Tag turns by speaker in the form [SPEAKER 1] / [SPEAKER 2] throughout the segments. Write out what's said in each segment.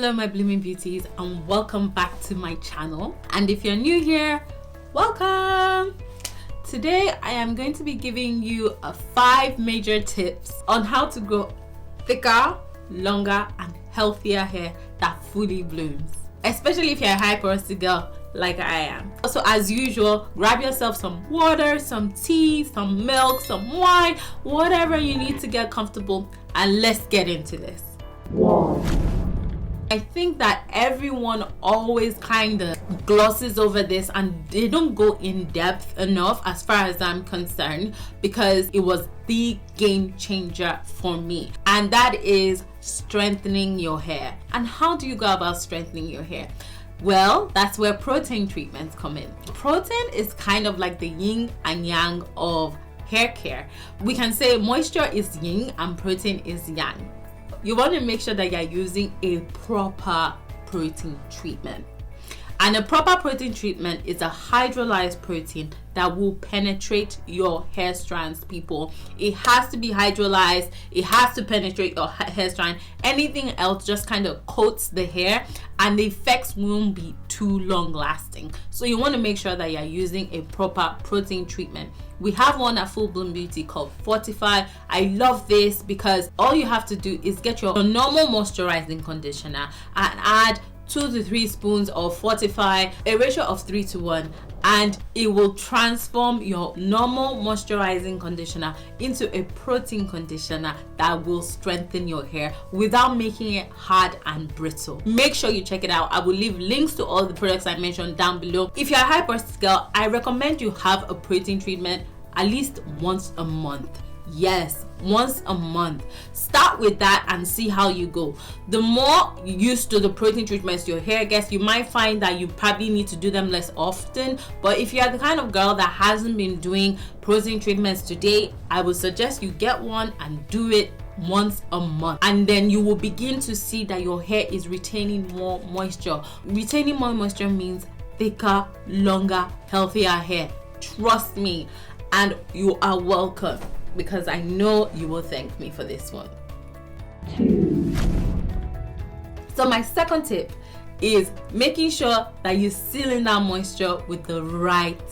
[SPEAKER 1] Hello my blooming beauties, and welcome back to my channel. And if you're new here, welcome. Today I am going to be giving you 5 major tips on how to grow thicker, longer and healthier hair that fully blooms, especially if you're a high porosity girl like I am. Also, as usual, grab yourself some water, some tea, some milk, some wine, whatever you need to get comfortable, and let's get into this. I think that everyone always kind of glosses over this and they don't go in depth enough as far as I'm concerned, because it was the game changer for me, and that is strengthening your hair. And how do you go about strengthening your hair? Well, that's where protein treatments come in. Protein is kind of like the yin and yang of hair care. We can say moisture is yin and protein is yang. You want to make sure that you're using a proper protein treatment. And a proper protein treatment is a hydrolyzed protein that will penetrate your hair strands, people. It has to be hydrolyzed. It has to penetrate your hair strand. Anything else just kind of coats the hair and the effects won't be too long lasting. So you want to make sure that you're using a proper protein treatment. We have one at Full Bloom Beauty called Fortify. I love this because all you have to do is get your normal moisturizing conditioner and add 2 to 3 spoons of Fortify, a ratio of 3 to 1, and it will transform your normal moisturizing conditioner into a protein conditioner that will strengthen your hair without making it hard and brittle. Make sure you check it out. I will leave links to all the products I mentioned down below. If you're a high porosity girl, I recommend you have a protein treatment at least once a month. Yes, once a month. Start with that and see how you go. The more used to the protein treatments your hair gets, you might find that you probably need to do them less often. But if you're the kind of girl that hasn't been doing protein treatments today, I would suggest you get one and do it once a month, and then you will begin to see that your hair is retaining more moisture. Retaining more moisture means thicker, longer, healthier hair. Trust me, and you are welcome, because I know you will thank me for this one. So my second tip is making sure that you seal in that moisture with the right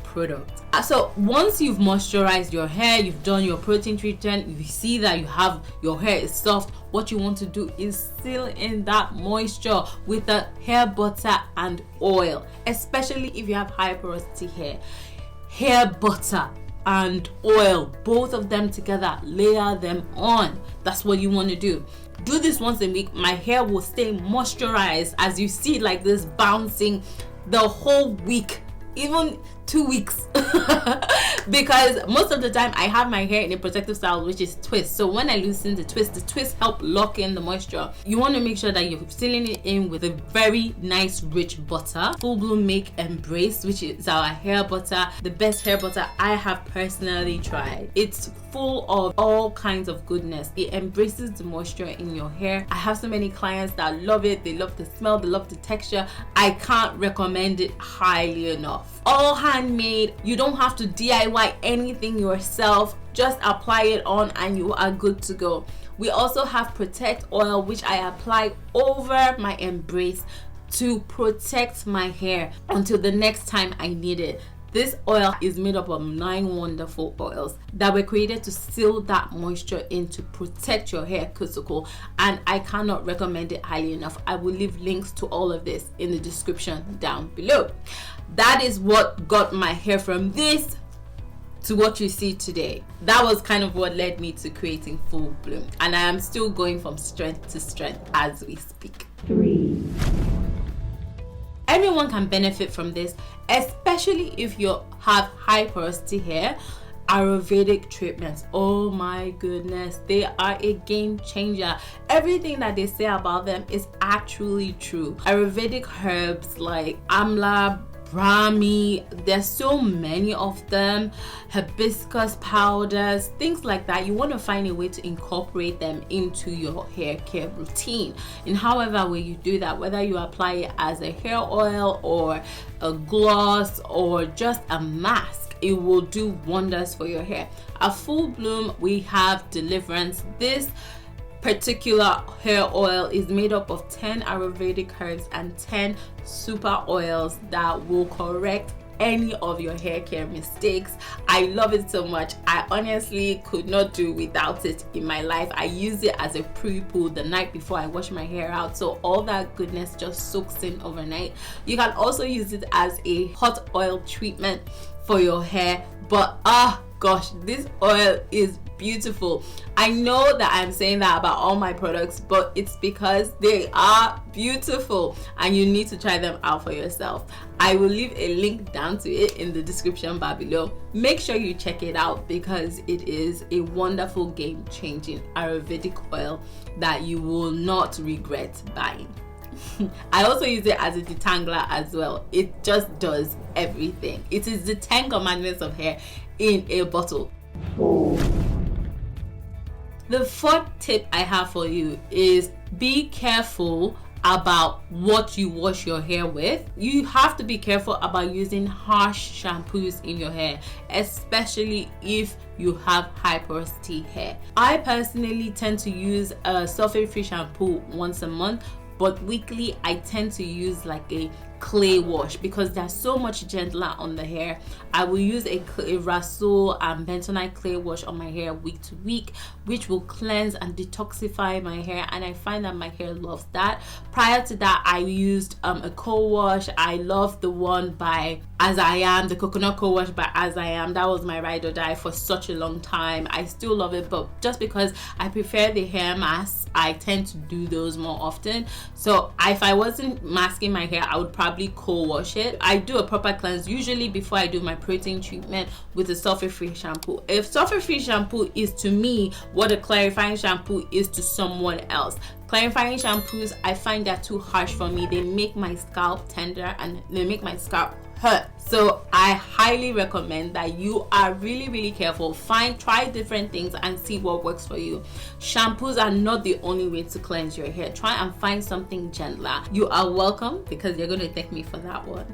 [SPEAKER 1] product. So once you've moisturized your hair, you've done your protein treatment, you see that your hair is soft, what you want to do is seal in that moisture with the hair butter and oil, especially if you have high porosity hair. Hair butter and oil, both of them together, layer them on. That's what you want to do. Do this once a week. My hair will stay moisturized, as you see, like this, bouncing the whole week, even 2 weeks. Because most of the time I have my hair in a protective style, which is twist. So when I loosen the twist help lock in the moisture. You want to make sure that you're sealing it in with a very nice rich butter. Full Bloom Make Embrace, which is our hair butter, the best hair butter I have personally tried. It's full of all kinds of goodness. It embraces the moisture in your hair. I have so many clients that love it. They love the smell, they love the texture. I can't recommend it highly enough. All handmade. You don't have to DIY anything yourself. Just apply it on and you are good to go. We also have Protect Oil, which I apply over my embrace to protect my hair until the next time I need it. This oil is made up of 9 wonderful oils that were created to seal that moisture in, to protect your hair cuticle, and I cannot recommend it highly enough. I will leave links to all of this in the description down below. That is what got my hair from this to what you see today. That was kind of what led me to creating Full Bloom, and I am still going from strength to strength as we speak. 3. Everyone can benefit from this, especially if you have high porosity hair. Ayurvedic treatments, oh my goodness, they are a game changer. Everything that they say about them is actually true. Ayurvedic herbs like amla, brahmi, there's so many of them, hibiscus powders, things like that. You want to find a way to incorporate them into your hair care routine. In however way you do that, whether you apply it as a hair oil or a gloss or just a mask, it will do wonders for your hair. At Full Bloom, we have Deliverance. This particular hair oil is made up of 10 Ayurvedic herbs and 10 super oils that will correct any of your hair care mistakes. I love it so much. I honestly could not do without it in my life. I use it as a pre-poo the night before I wash my hair out, so all that goodness just soaks in overnight. You can also use it as a hot oil treatment for your hair, but gosh, this oil is beautiful. I know that I'm saying that about all my products, but it's because they are beautiful and you need to try them out for yourself. I will leave a link down to it in the description bar below. Make sure you check it out because it is a wonderful game-changing Ayurvedic oil that you will not regret buying. I also use it as a detangler as well. It just does everything. It is the 10 commandments of hair in a bottle. The fourth tip I have for you is be careful about what you wash your hair with. You have to be careful about using harsh shampoos in your hair, especially if you have high porosity hair. I personally tend to use a sulfate-free shampoo once a month, but weekly I tend to use like a clay wash because they're so much gentler on the hair. I will use a Rasul and bentonite clay wash on my hair week to week, which will cleanse and detoxify my hair, and I find that my hair loves that. Prior to that, I used a co-wash. I love the one by As I Am, the coconut co-wash by As I Am. That was my ride or die for such a long time. I still love it, but just because I prefer the hair masks, I tend to do those more often. So if I wasn't masking my hair, I would probably co-wash it. I do a proper cleanse usually before I do my protein treatment with a sulfate-free shampoo. If sulfate-free shampoo is to me what a clarifying shampoo is to someone else, clarifying shampoos, I find that too harsh for me. They make my scalp tender and they make my scalp hurt. So I highly recommend that you are really careful. Try different things and see what works for you. Shampoos are not the only way to cleanse your hair. Try and find something gentler. You are welcome because you're going to thank me for that one.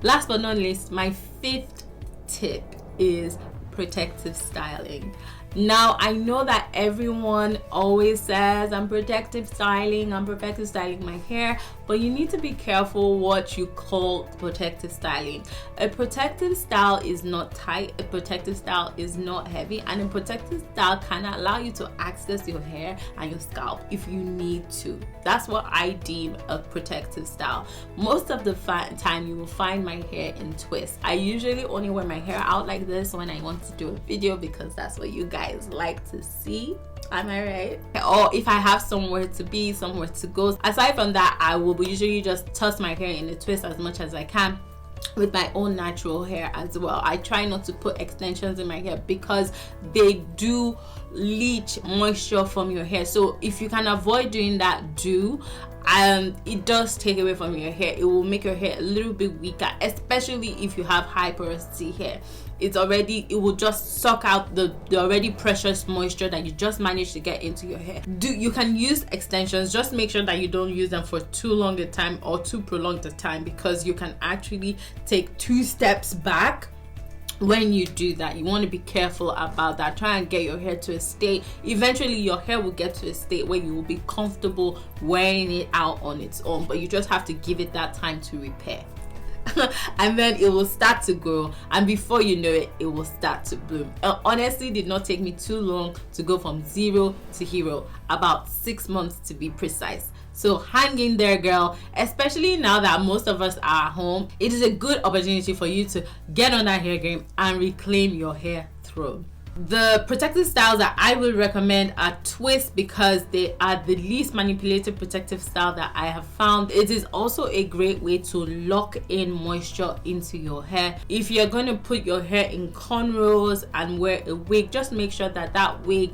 [SPEAKER 1] Last but not least, my fifth tip is protective styling. Now, I know that everyone always says I'm protective styling my hair, but you need to be careful what you call protective styling. A protective style is not tight, a protective style is not heavy, and a protective style can allow you to access your hair and your scalp if you need to. That's what I deem a protective style. Most of the time you will find my hair in twists. I usually only wear my hair out like this when I want to do a video because that's what you guys like to see. Am I right? Or if I have somewhere to be, somewhere to go. Aside from that, I will usually just toss my hair in a twist as much as I can with my own natural hair as well. I try not to put extensions in my hair because they do leach moisture from your hair. So if you can avoid doing that, do. It does take away from your hair. It will make your hair a little bit weaker, especially if you have high porosity hair. It will just suck out the already precious moisture that you just managed to get into your hair. You can use extensions, just make sure that you don't use them for too long a time or too prolonged a time, because you can actually take 2 steps back. When you do that, you want to be careful about that. Try and get your hair to a state. Eventually your hair will get to a state where you will be comfortable wearing it out on its own, but you just have to give it that time to repair. And then it will start to grow, and before you know it, it will start to bloom. Honestly, did not take me too long to go from 0 to hero, about 6 months to be precise. So hang in there, girl. Especially now that most of us are at home, it is a good opportunity for you to get on that hair game and reclaim your hair throne. The protective styles that I would recommend are twists because they are the least manipulative protective style that I have found. It is also a great way to lock in moisture into your hair. If you're going to put your hair in cornrows and wear a wig, just make sure that that wig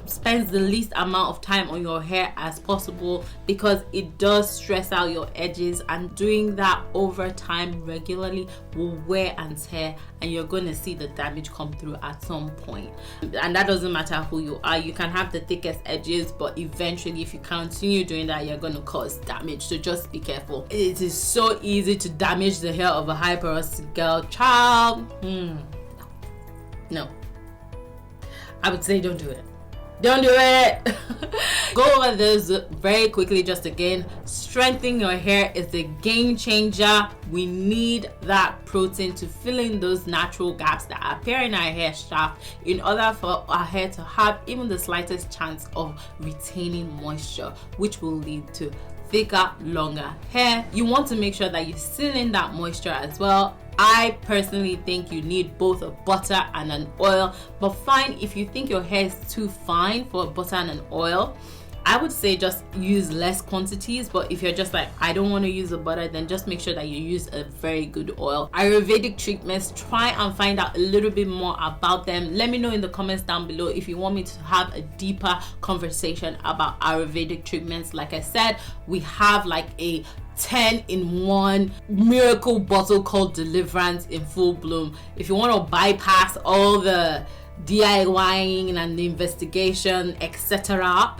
[SPEAKER 1] spends the least amount of time on your hair as possible, because it does stress out your edges, and doing that over time regularly will wear and tear, and you're going to see the damage come through at some point. And that doesn't matter who you are. You can have the thickest edges, but eventually if you continue doing that, you're going to cause damage. So just be careful. It is so easy to damage the hair of a high porosity girl child. No. I would say don't do it. Don't do it. Go over this very quickly. Just again, strengthening your hair is a game changer. We need that protein to fill in those natural gaps that appear in our hair shaft in order for our hair to have even the slightest chance of retaining moisture, which will lead to thicker, longer hair. You want to make sure that you seal in that moisture as well. I personally think you need both a butter and an oil, but fine if you think your hair is too fine for a butter and an oil. I would say just use less quantities, but if you're just like, I don't want to use a butter, then just make sure that you use a very good oil. Ayurvedic treatments, try and find out a little bit more about them. Let me know in the comments down below if you want me to have a deeper conversation about Ayurvedic treatments. Like I said, we have like a 10-in-1 miracle bottle called Deliverance in full bloom. If you want to bypass all the DIYing and the investigation, etc.,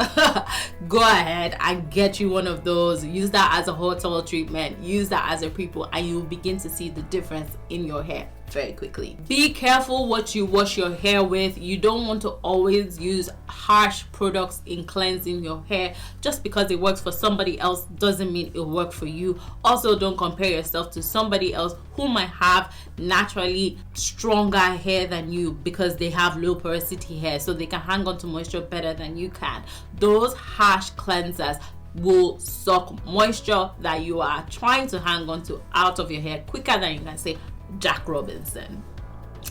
[SPEAKER 1] go ahead and get you one of those. Use that as a hot oil treatment, use that as a pre-poo, and you'll begin to see the difference in your hair very quickly. Be careful what you wash your hair with. You don't want to always use harsh products in cleansing your hair. Just because it works for somebody else doesn't mean it'll work for you. Also, don't compare yourself to somebody else who might have naturally stronger hair than you because they have low porosity hair, so they can hang on to moisture better than you can. Those harsh cleansers will suck moisture that you are trying to hang on to out of your hair quicker than you can say Jack Robinson.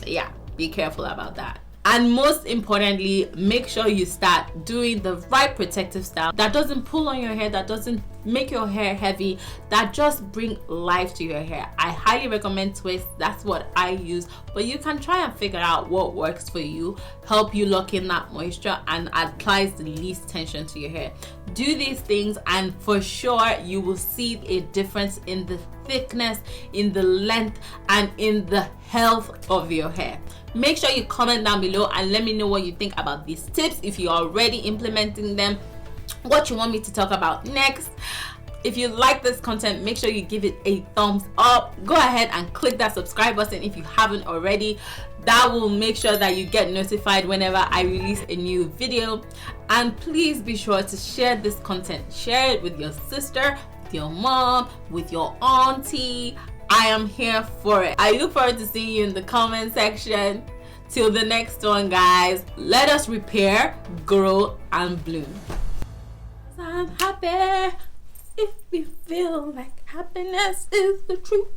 [SPEAKER 1] Yeah, be careful about that. And most importantly, make sure you start doing the right protective style that doesn't pull on your hair, that doesn't make your hair heavy, that just bring life to your hair. I highly recommend twists. That's what I use, but you can try and figure out what works for you, help you lock in that moisture and applies the least tension to your hair. Do these things and for sure you will see a difference in the thickness, in the length, and in the health of your hair. Make sure you comment down below and let me know what you think about these tips, if you're already implementing them, what you want me to talk about next. If you like this content, make sure you give it a thumbs up. Go ahead and click that subscribe button if you haven't already. That will make sure that you get notified whenever I release a new video. And please be sure to share this content. Share it with your sister, with your mom, with your auntie. I am here for it. I look forward to seeing you in the comment section. Till the next one, guys. Let us repair, grow, and bloom. I'm happy if you feel like happiness is the truth.